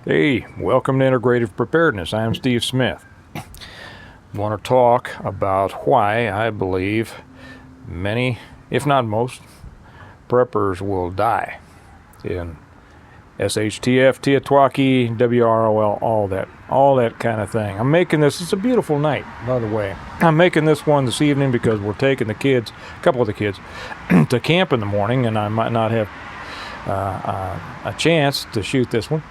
Hey, welcome to Integrative Preparedness. I am Steve Smith. I want to talk about why I believe many, if not most, preppers will die in SHTF, Tiatuaki, WROL, all that kind of thing. I'm making this, it's a beautiful night, by the way. I'm making this one this evening because we're taking the kids, a couple of the kids, to camp in the morning, and I might not have a chance to shoot this one.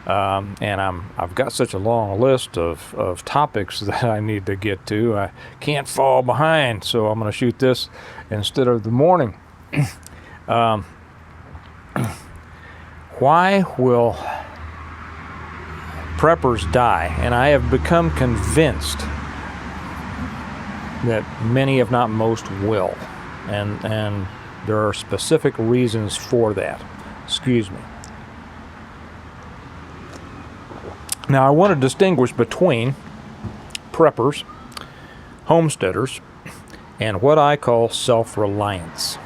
And I've got such a long list of topics that I need to get to. I can't fall behind, so I'm going to shoot this instead of the morning. Why will preppers die? And I have become convinced that many, if not most, will. And there are specific reasons for that. Excuse me. Now, I want to distinguish between preppers, homesteaders, and what I call self-reliance.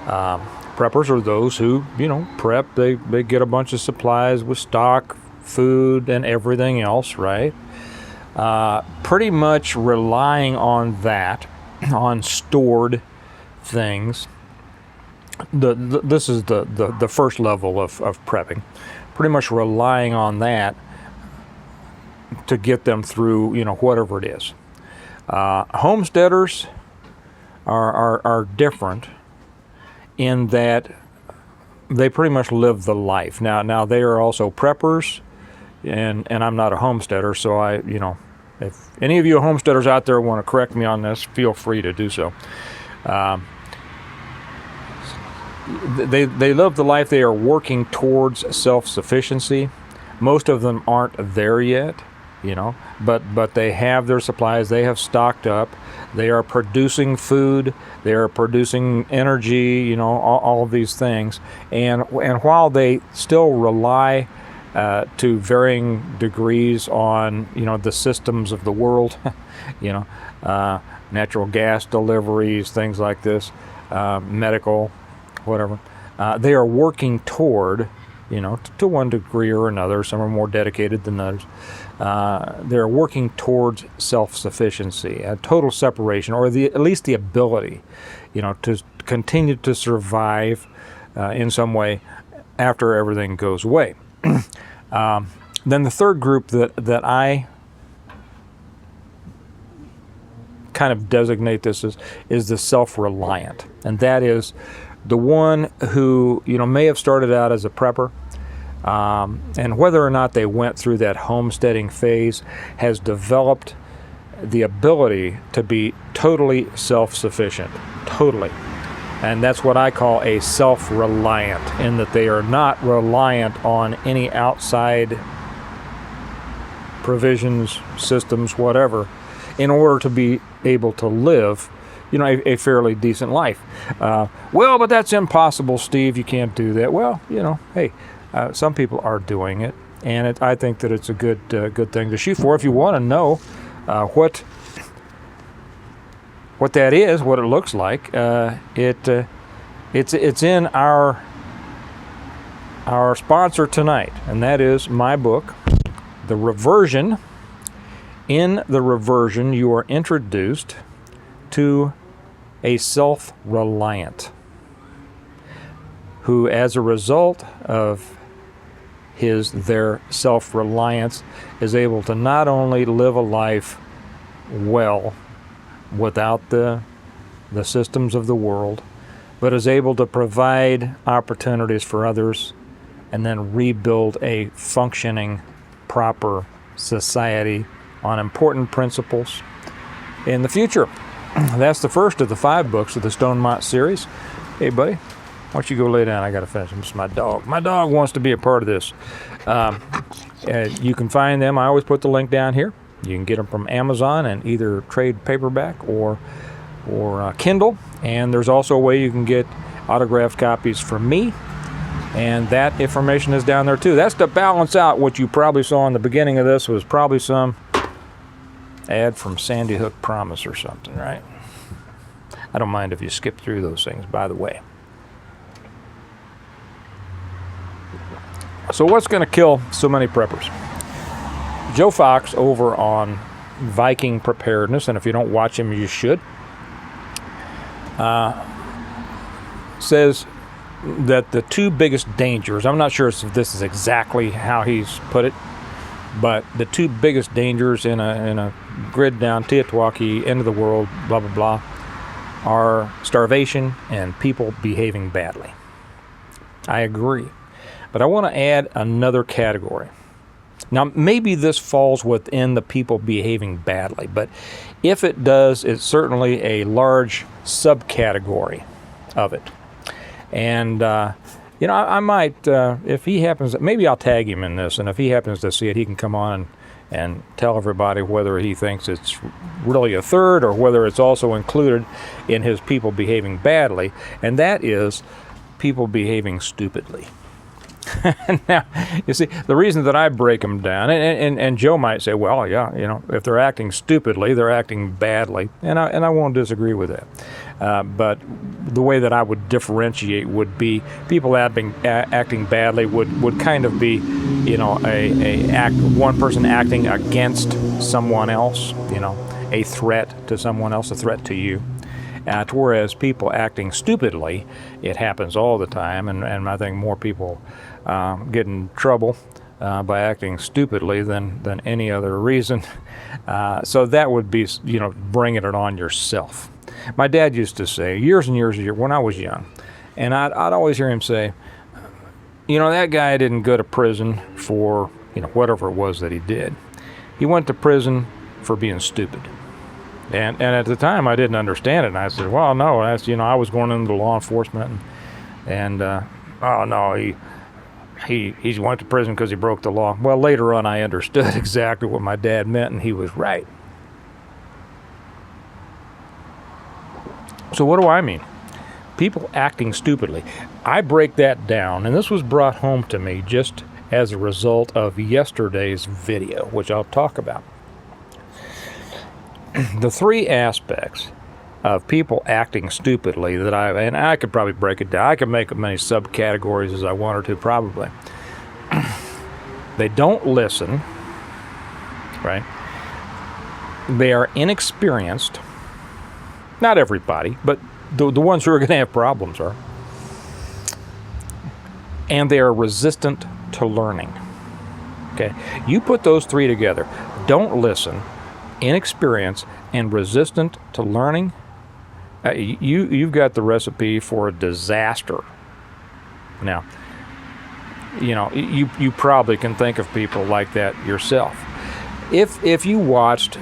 Preppers are those who, prep. They get a bunch of supplies with stock, food, and everything else, right? Pretty much relying on that, on stored things. This is the first level of prepping. Pretty much relying on that to get them through, whatever it is. Homesteaders are different in that they pretty much live the life. Now they are also preppers, and I'm not a homesteader, so if any of you homesteaders out there want to correct me on this, feel free to do so. They live the life. They are working towards self-sufficiency. Most of them aren't there yet, but they have their supplies. They have stocked up. They are producing food. They are producing energy, all of these things. And while they still rely to varying degrees on, the systems of the world, natural gas deliveries, things like this, medical, whatever, they are working toward, to one degree or another. Some are more dedicated than others. They're working towards self-sufficiency, a total separation, or at least the ability, to continue to survive in some way after everything goes away. Then the third group that I kind of designate this as is the self-reliant, and that is the one who may have started out as a prepper, and whether or not they went through that homesteading phase, has developed the ability to be totally self-sufficient, totally. And that's what I call a self-reliant, in that they are not reliant on any outside provisions, systems, whatever, in order to be able to live a fairly decent life. Well, but that's impossible, Steve. You can't do that. Well, hey, some people are doing it, and I think that it's a good thing to shoot for. If you want to know what that is, what it looks like, it's in our sponsor tonight, and that is my book, The Reversion. In The Reversion, you are introduced to a self-reliant who, as a result of their self-reliance, is able to not only live a life well without the systems of the world, but is able to provide opportunities for others and then rebuild a functioning, proper society on important principles in the future. That's the first of the 5 books of the Stonemont series. Hey, buddy, why don't you go lay down? I got to finish. This is my dog. My dog wants to be a part of this. You can find them. I always put the link down here. You can get them from Amazon and either trade paperback or Kindle. And there's also a way you can get autographed copies from me. And that information is down there too. That's to balance out what you probably saw in the beginning of this was probably some ad from Sandy Hook Promise or something, right? I don't mind if you skip through those things, by the way. So what's going to kill so many preppers? Joe Fox over on Viking Preparedness, and if you don't watch him, you should, says that the two biggest dangers, I'm not sure if this is exactly how he's put it, but the two biggest dangers in a grid down Teotihuacan, end of the world, blah, blah, blah, are starvation and people behaving badly. I agree. But I want to add another category. Now, maybe this falls within the people behaving badly, but if it does, it's certainly a large subcategory of it. And, I might, if he happens, maybe I'll tag him in this, and if he happens to see it, he can come on and tell everybody whether he thinks it's really a third or whether it's also included in his people behaving badly, and that is people behaving stupidly. Now, you see, the reason that I break them down, and Joe might say, well, yeah, if they're acting stupidly, they're acting badly, and I won't disagree with that. But the way that I would differentiate would be people acting badly would kind of be, one person acting against someone else, a threat to someone else, a threat to you. Whereas people acting stupidly, it happens all the time, and I think more people get in trouble by acting stupidly than any other reason. So that would be, bringing it on yourself. My dad used to say, years and years when I was young, and I'd always hear him say, that guy didn't go to prison for, whatever it was that he did. He went to prison for being stupid. And at the time, I didn't understand it. And I said, well, no, that's, I was going into law enforcement. And oh, no, he went to prison because he broke the law. Well, later on, I understood exactly what my dad meant, and he was right. So what do I mean? People acting stupidly. I break that down, and this was brought home to me just as a result of yesterday's video, which I'll talk about. The three aspects of people acting stupidly that and I could probably break it down. I could make as many subcategories as I wanted to, probably. They don't listen, right? They are inexperienced. Not everybody, but the ones who are going to have problems are. And they are resistant to learning. Okay? You put those three together. Don't listen, inexperienced, and resistant to learning. You've got the recipe for a disaster. Now, you probably can think of people like that yourself. If you watched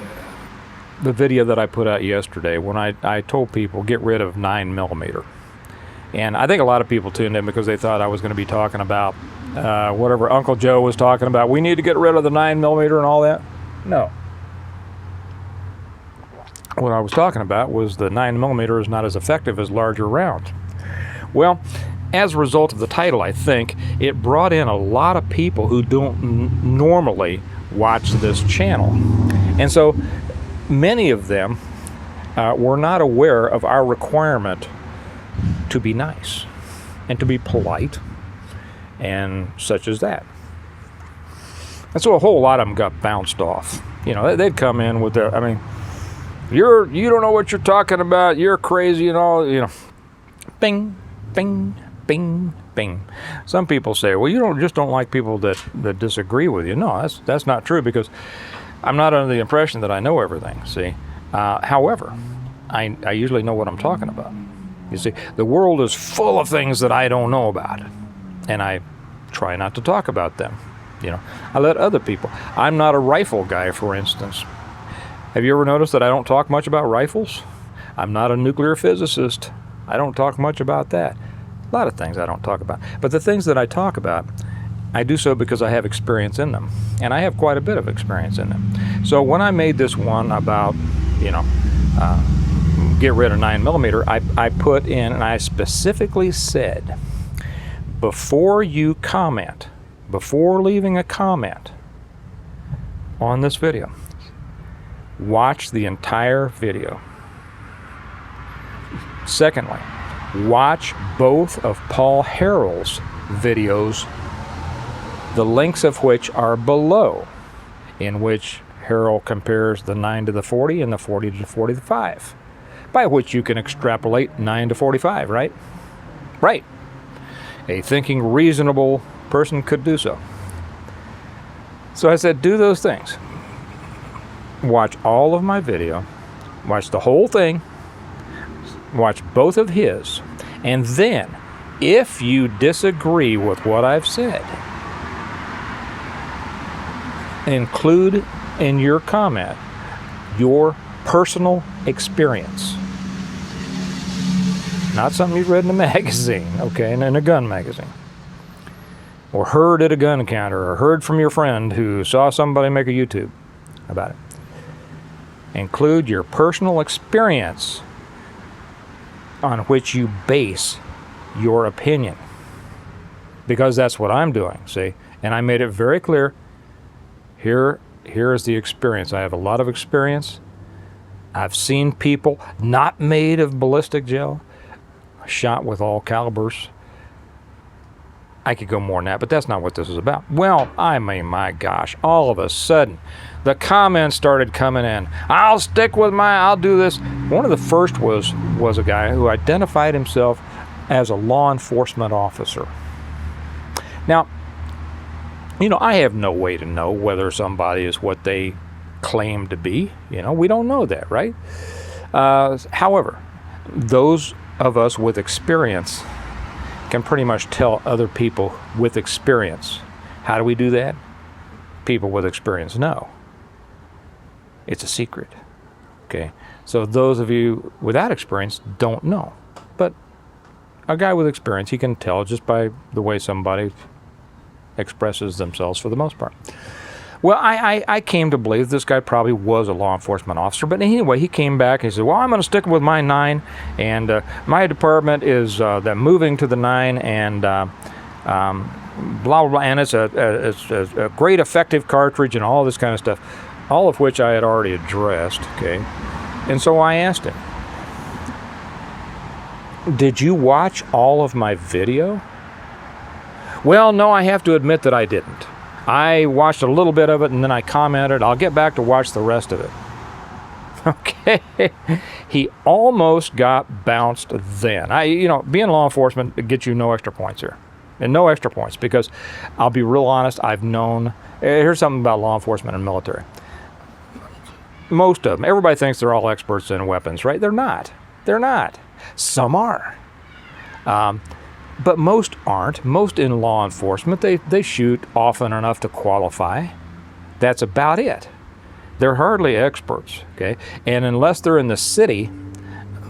the video that I put out yesterday when I told people get rid of 9mm, and I think a lot of people tuned in because they thought I was going to be talking about whatever Uncle Joe was talking about. We need to get rid of the 9mm and all that. No. What I was talking about was the 9mm is not as effective as larger rounds. Well, as a result of the title, I think, it brought in a lot of people who don't normally watch this channel. And so many of them were not aware of our requirement to be nice and to be polite and such as that. And so a whole lot of them got bounced off. They'd come in with their, you don't know what you're talking about, you're crazy and all, bing, bing, bing, bing. Some people say, well, you don't like people that disagree with you. No, that's not true, because I'm not under the impression that I know everything, see. However, I usually know what I'm talking about. You see, the world is full of things that I don't know about, and I try not to talk about them. I let other people. I'm not a rifle guy, for instance. Have you ever noticed that I don't talk much about rifles? I'm not a nuclear physicist. I don't talk much about that. A lot of things I don't talk about. But the things that I talk about, I do so because I have experience in them. And I have quite a bit of experience in them. So when I made this one about, get rid of 9mm, I put in, and I specifically said, before you comment, before leaving a comment on this video, watch the entire video. Secondly, watch both of Paul Harrell's videos the links of which are below, in which Harold compares the 9 to the 40 and the 40 to the 45, by which you can extrapolate 9 to 45, right? Right. A thinking, reasonable person could do so. So I said, do those things. Watch all of my video, watch the whole thing, watch both of his, and then, if you disagree with what I've said, include in your comment your personal experience. Not something you've read in a magazine, okay, in a gun magazine. Or heard at a gun counter, or heard from your friend who saw somebody make a YouTube about it. Include your personal experience on which you base your opinion. Because that's what I'm doing, see? And I made it very clear, here is the experience. I have a lot of experience. I've seen people not made of ballistic gel, shot with all calibers. I could go more than that, but that's not what this is about. Well, I mean, my gosh, all of a sudden, the comments started coming in. I'll do this. One of the first was a guy who identified himself as a law enforcement officer. Now, I have no way to know whether somebody is what they claim to be. We don't know that, right? However, those of us with experience can pretty much tell other people with experience. How do we do that? People with experience know. It's a secret. Okay? So those of you without experience don't know. But a guy with experience, he can tell just by the way somebody expresses themselves for the most part. Well, I came to believe this guy probably was a law enforcement officer, but anyway, he came back and he said, well, I'm going to stick with my 9, and my department is moving to the 9, and blah, blah, blah, and it's a great effective cartridge and all this kind of stuff, all of which I had already addressed, okay? And so I asked him, did you watch all of my video? Well, no, I have to admit that I didn't. I watched a little bit of it and then I commented, I'll get back to watch the rest of it. Okay. He almost got bounced then. Being law enforcement gets you no extra points here. And no extra points, because I'll be real honest, I've known, here's something about law enforcement and military. Most of them, everybody thinks they're all experts in weapons, right? They're not. They're not. Some are. But most aren't. Most in law enforcement, they shoot often enough to qualify. That's about it. They're hardly experts, okay? And unless they're in the city,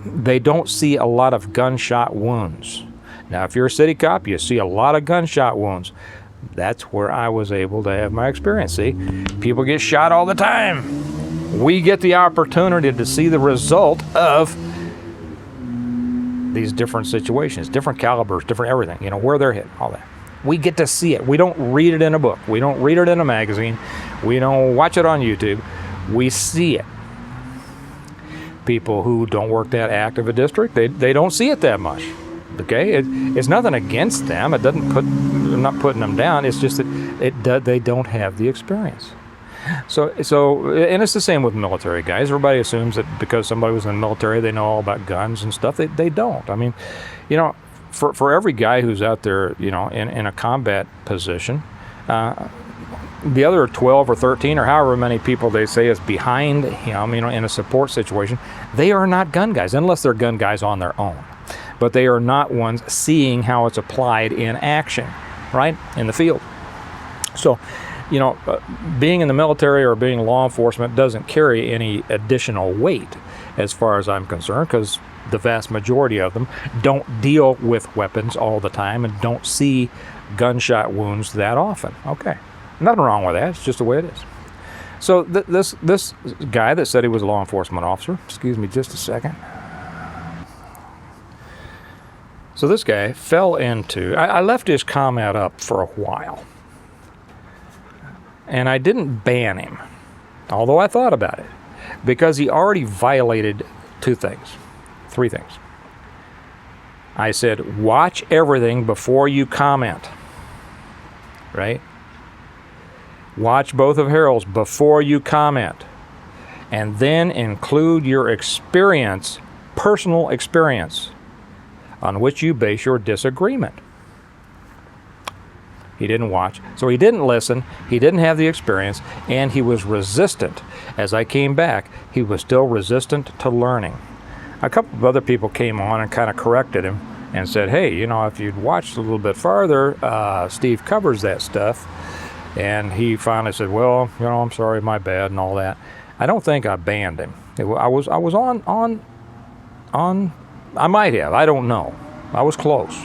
they don't see a lot of gunshot wounds. Now, if you're a city cop, you see a lot of gunshot wounds. That's where I was able to have my experience. See, people get shot all the time. We get the opportunity to see the result of these different situations, different calibers, different everything, where they're hit, all that. We get to see it. We don't read it in a book. We don't read it in a magazine. We don't watch it on YouTube. We see it. People who don't work that active a district, they don't see it that much. Okay? It's nothing against them. It doesn't I'm not putting them down. It's just that they don't have the experience. So, and it's the same with military guys. Everybody assumes that because somebody was in the military, they know all about guns and stuff. They don't. I mean, for every guy who's out there, in a combat position, the other 12 or 13 or however many people they say is behind him, in a support situation, they are not gun guys, unless they're gun guys on their own. But they are not ones seeing how it's applied in action, right, in the field. So, being in the military or being law enforcement doesn't carry any additional weight as far as I'm concerned, because the vast majority of them don't deal with weapons all the time and don't see gunshot wounds that often. Okay, nothing wrong with that. It's just the way it is. So this guy that said he was a law enforcement officer, excuse me just a second. So this guy fell into, I left his comment up for a while. And I didn't ban him, although I thought about it, because he already violated 3 things. I said, watch everything before you comment, right? Watch both of Harold's before you comment. And then include your experience, personal experience, on which you base your disagreement. He didn't watch, so he didn't listen, he didn't have the experience, and he was resistant. As I came back, he was still resistant to learning. A couple of other people came on and kind of corrected him and said, hey, you know, if you'd watched a little bit farther, Steve covers that stuff. And he finally said, well, you know, I'm sorry, my bad, and all that. I don't think I banned him. I was on, I might have, I don't know. I was close.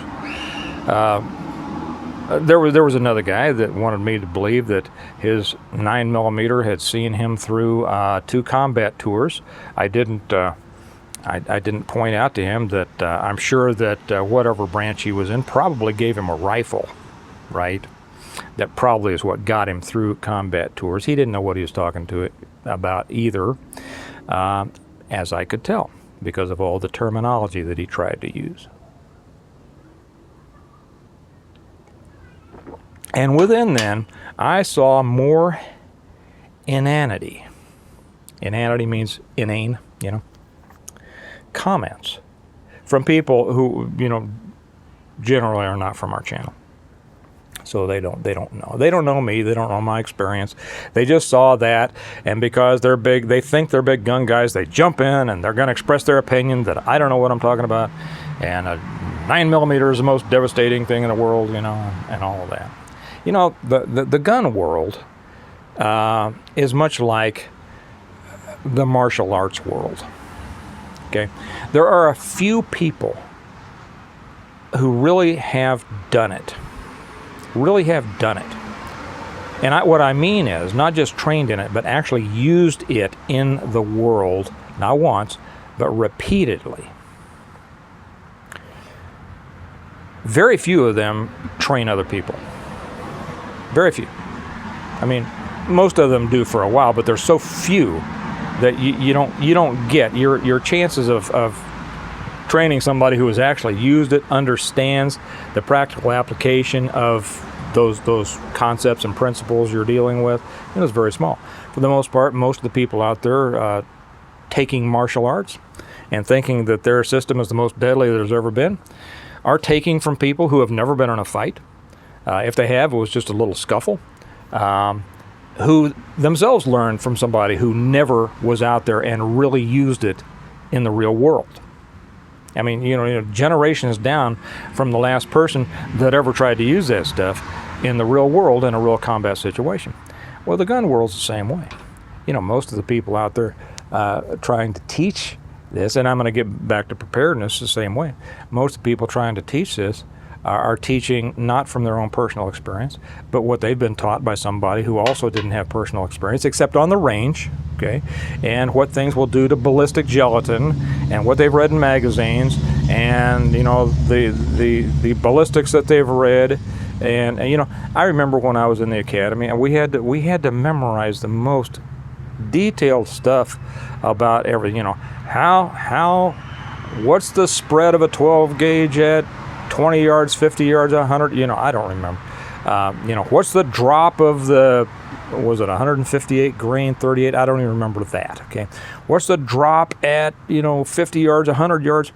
There was another guy that wanted me to believe that his 9mm had seen him through 2 combat tours. I didn't point out to him that I'm sure that whatever branch he was in probably gave him a rifle, right? That probably is what got him through combat tours. He didn't know what he was talking to it about either, as I could tell, because of all the terminology that he tried to use. And within then, I saw more inanity. Inanity means inane, you know. Comments from people who, you know, generally are not from our channel. So they don't know. They don't know me. They don't know my experience. They just saw that, and because they're big, they think they're big gun guys, they jump in and they're going to express their opinion that I don't know what I'm talking about. And a 9mm is the most devastating thing in the world, you know, and all of that. You know, the gun world is much like the martial arts world. Okay, there are a few people who really have done it. Really have done it. And what I mean is not just trained in it, but actually used it in the world, not once, but repeatedly. Very few of them train other people. Very few. I mean, most of them do for a while, but there's so few that you don't get your chances of training somebody who has actually used it, understands the practical application of those concepts and principles you're dealing with, is very small. For the most part, most of the people out there taking martial arts and thinking that their system is the most deadly there's ever been are taking from people who have never been in a fight. If they have, it was just a little scuffle. Who themselves learned from somebody who never was out there and really used it in the real world. I mean, you know, generations down from the last person that ever tried to use that stuff in the real world in a real combat situation. Well, the gun world's the same way. You know, most of the people out there trying to teach this, and I'm going to get back to preparedness the same way. Most of the people trying to teach this are teaching not from their own personal experience, but what they've been taught by somebody who also didn't have personal experience, except on the range, okay, and what things will do to ballistic gelatin, and what they've read in magazines, and, you know, the ballistics that they've read, and you know, I remember when I was in the academy, and we had to memorize the most detailed stuff about everything. You know, what's the spread of a 12 gauge at 20 yards, 50 yards, 100, you know, I don't remember. You know, what's the drop of the, was it 158 grain, 38? I don't even remember that, okay? What's the drop at, you know, 50 yards, 100 yards?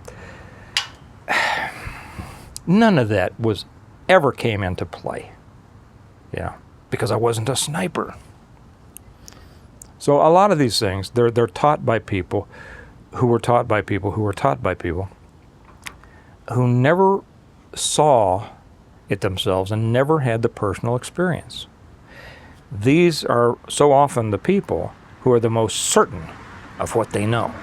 None of that ever came into play, you know, because I wasn't a sniper. So a lot of these things, they're taught by people who were taught by people who were taught by people who never saw it themselves and never had the personal experience. These are so often the people who are the most certain of what they know.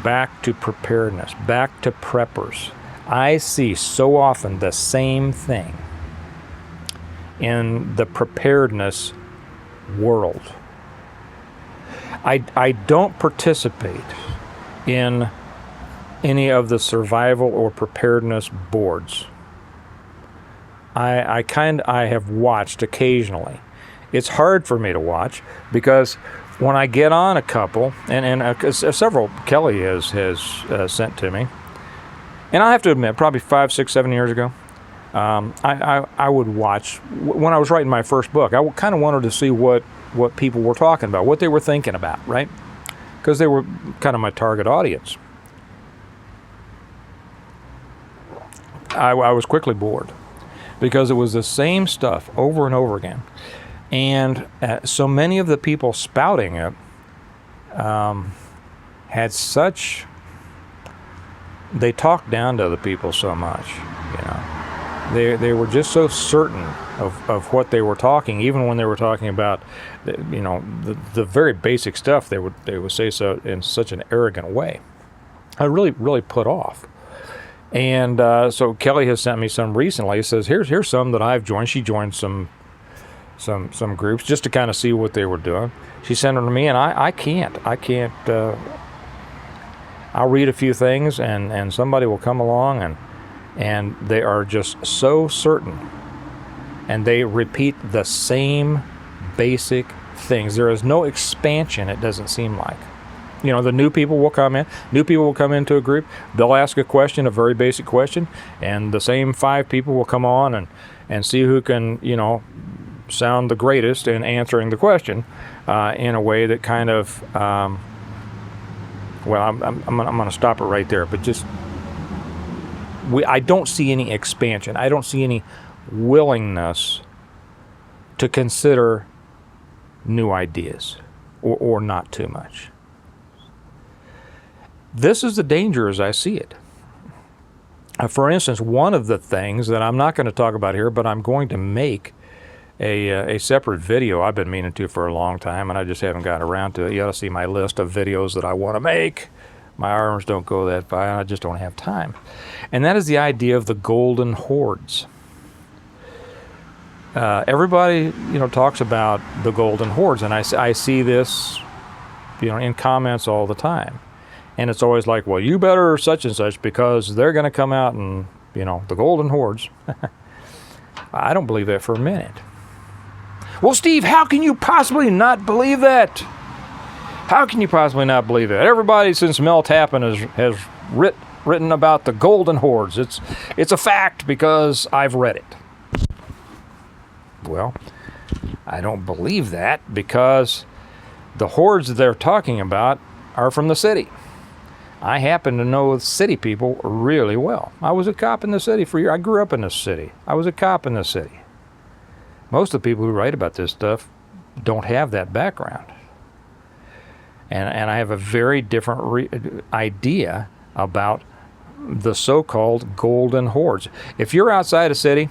Back to preparedness, back to preppers. I see so often the same thing in the preparedness world. I don't participate in any of the survival or preparedness boards. I have watched occasionally. It's hard for me to watch because when I get on a couple, and several Kelly has sent to me, and I have to admit, probably 5, 6, 7 years ago, I would watch, when I was writing my first book, I kind of wanted to see what people were talking about, what they were thinking about, right? Because they were kind of my target audience. I was quickly bored because it was the same stuff over and over again. And so many of the people spouting it had such, they talked down to other people so much, you know. They were just so certain of what they were talking, even when they were talking about, you know, the very basic stuff. They would say so in such an arrogant way. I really put off. And so Kelly has sent me some recently. He says, here's some that I've joined. She joined some groups just to kind of see what they were doing. She sent them to me, and I can't. I'll read a few things, and somebody will come along, and they are just so certain, and they repeat the same basic things. There is no expansion, it doesn't seem like. You know, the new people will come in. New people will come into a group. They'll ask a question, a very basic question, and the same 5 people will come on and see who can, you know, sound the greatest in answering the question in a way that kind of, well, I'm going to stop it right there. But just, I don't see any expansion. I don't see any willingness to consider new ideas, or not too much. This is the danger as I see it. For instance, one of the things that I'm not going to talk about here, but I'm going to make a separate video I've been meaning to for a long time, and I just haven't gotten around to it. You ought to see my list of videos that I want to make. My arms don't go that far, and I just don't have time. And that is the idea of the Golden Hordes. Everybody, you know, talks about the Golden Hordes, and I see this, you know, in comments all the time. And it's always like, well, you better such and such because they're going to come out and, you know, the Golden Hordes. I don't believe that for a minute. Well, Steve, how can you possibly not believe that? How can you possibly not believe that? Everybody since Mel Tappan has written about the Golden Hordes. It's a fact because I've read it. Well, I don't believe that because the hordes that they're talking about are from the city. I happen to know city people really well. I was a cop in the city for years. I grew up in the city. I was a cop in the city. Most of the people who write about this stuff don't have that background. And I have a very different idea about the so-called Golden Hordes. If you're outside a city,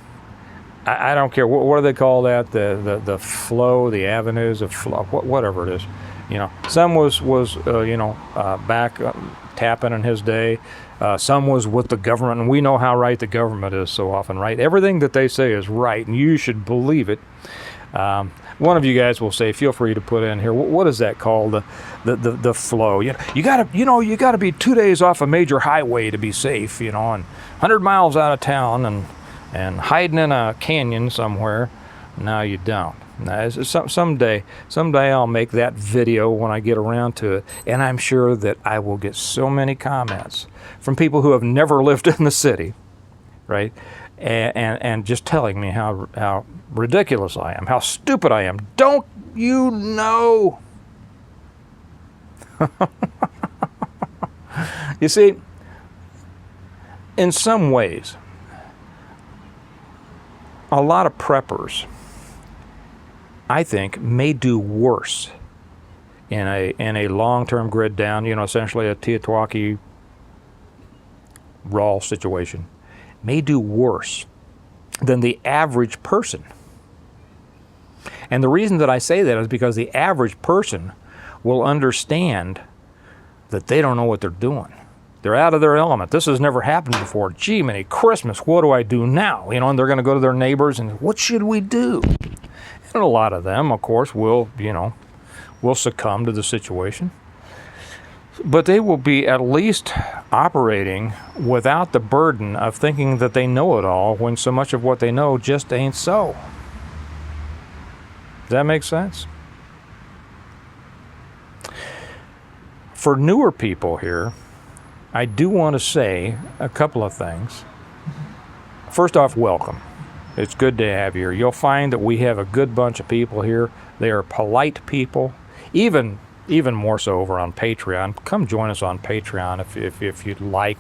I don't care. What do they call that? The flow, the avenues of flow, whatever it is. You know, some was back Tappan in his day. Some was with the government, and we know how right the government is so often, right? Everything that they say is right, and you should believe it. One of you guys will say, feel free to put in here, what is that called? The flow. You gotta be 2 days off a major highway to be safe, you know, and 100 miles out of town and hiding in a canyon somewhere. No, you don't. Someday I'll make that video when I get around to it, and I'm sure that I will get so many comments from people who have never lived in the city, right? And just telling me how ridiculous I am, how stupid I am. Don't you know? You see, in some ways, a lot of preppers, I think, may do worse in a long-term grid down, you know, essentially a Teotihuacan raw situation, may do worse than the average person. And the reason that I say that is because the average person will understand that they don't know what they're doing. They're out of their element. This has never happened before. Gee, many Christmas, what do I do now? You know, and they're going to go to their neighbors and, what should we do? And a lot of them, of course, will succumb to the situation. But they will be at least operating without the burden of thinking that they know it all when so much of what they know just ain't so. Does that make sense? For newer people here, I do want to say a couple of things. first off, welcome. It's good to have you here. You'll find that we have a good bunch of people here. They are polite people, even more so over on Patreon. Come join us on Patreon if you'd like.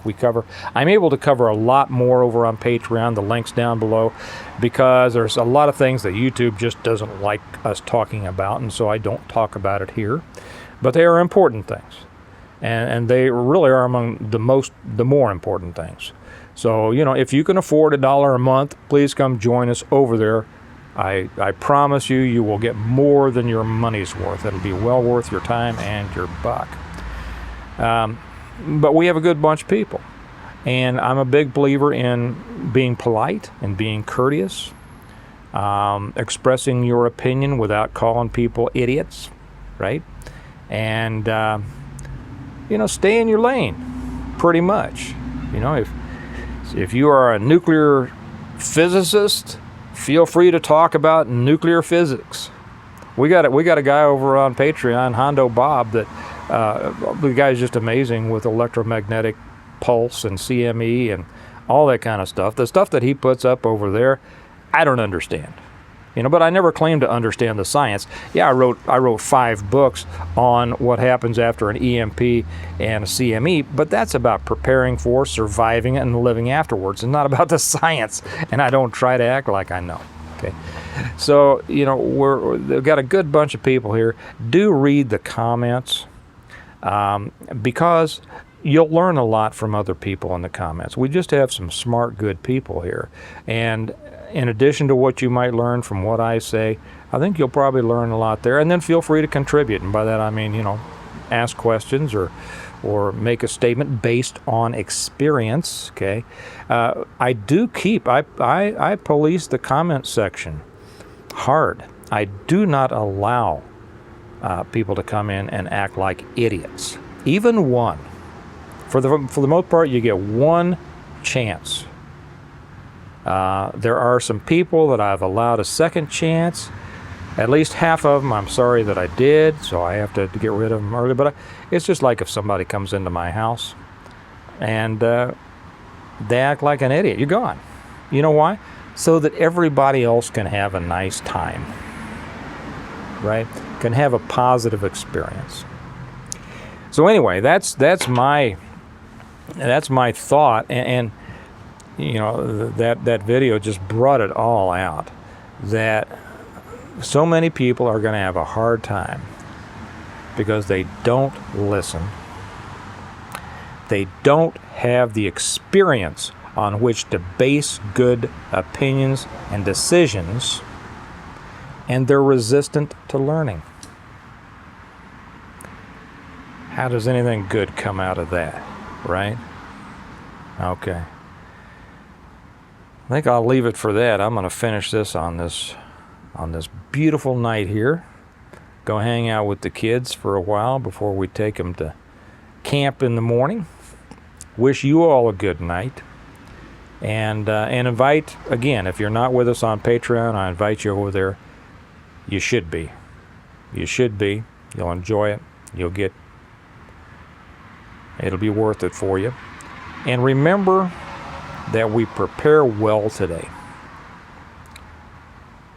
I'm able to cover a lot more over on Patreon. The link's down below, because there's a lot of things that YouTube just doesn't like us talking about, and so I don't talk about it here. But they are important things, and they really are among the more important things. So, if you can afford $1 a month, please come join us over there. I promise you will get more than your money's worth. It'll be well worth your time and your buck. But we have a good bunch of people. And I'm a big believer in being polite and being courteous, expressing your opinion without calling people idiots, right? And, stay in your lane, pretty much. If you are a nuclear physicist, feel free to talk about nuclear physics. We got a guy over on Patreon, Hondo Bob, that the guy's just amazing with electromagnetic pulse and CME and all that kind of stuff. The stuff that he puts up over there, I don't understand. But I never claimed to understand the science. Yeah, I wrote 5 books on what happens after an EMP and a CME, but that's about preparing for, surviving it, and living afterwards. It's not about the science, and I don't try to act like I know. Okay, so we've got a good bunch of people here. Do read the comments, because you'll learn a lot from other people in the comments. We just have some smart, good people here, and in addition to what you might learn from what I say, I think you'll probably learn a lot there. And then feel free to contribute. And by that I mean, ask questions or make a statement based on experience. Okay, I police the comment section hard. I do not allow people to come in and act like idiots. Even one. For the most part, you get one chance. There are some people that I've allowed a second chance. At least half of them I'm sorry that I did, so I have to get rid of them early. But it's just like if somebody comes into my house and they act like an idiot, you're gone. You know why? So that everybody else can have a nice time, right? Can have a positive experience. So anyway, that's my thought, and that video just brought it all out, that so many people are going to have a hard time because they don't listen. They don't have the experience on which to base good opinions and decisions, and they're resistant to learning. How does anything good come out of that, right? Okay. I think I'll leave it for that. I'm going to finish this on this beautiful night here. Go hang out with the kids for a while before we take them to camp in the morning. Wish you all a good night. And invite, again, if you're not with us on Patreon, I invite you over there. You should be. You should be. You'll enjoy it. It'll be worth it for you. And remember that we prepare well today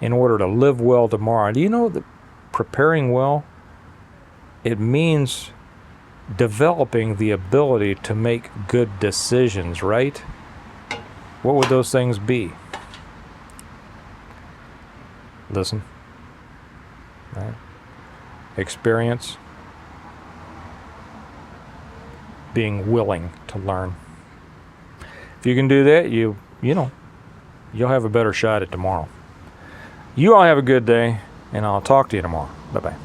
in order to live well tomorrow. Do you know that preparing well, it means developing the ability to make good decisions, right? What would those things be? Listen. Right? Experience. Being willing to learn. If you can do that, you'll have a better shot at tomorrow. You all have a good day, and I'll talk to you tomorrow. Bye-bye.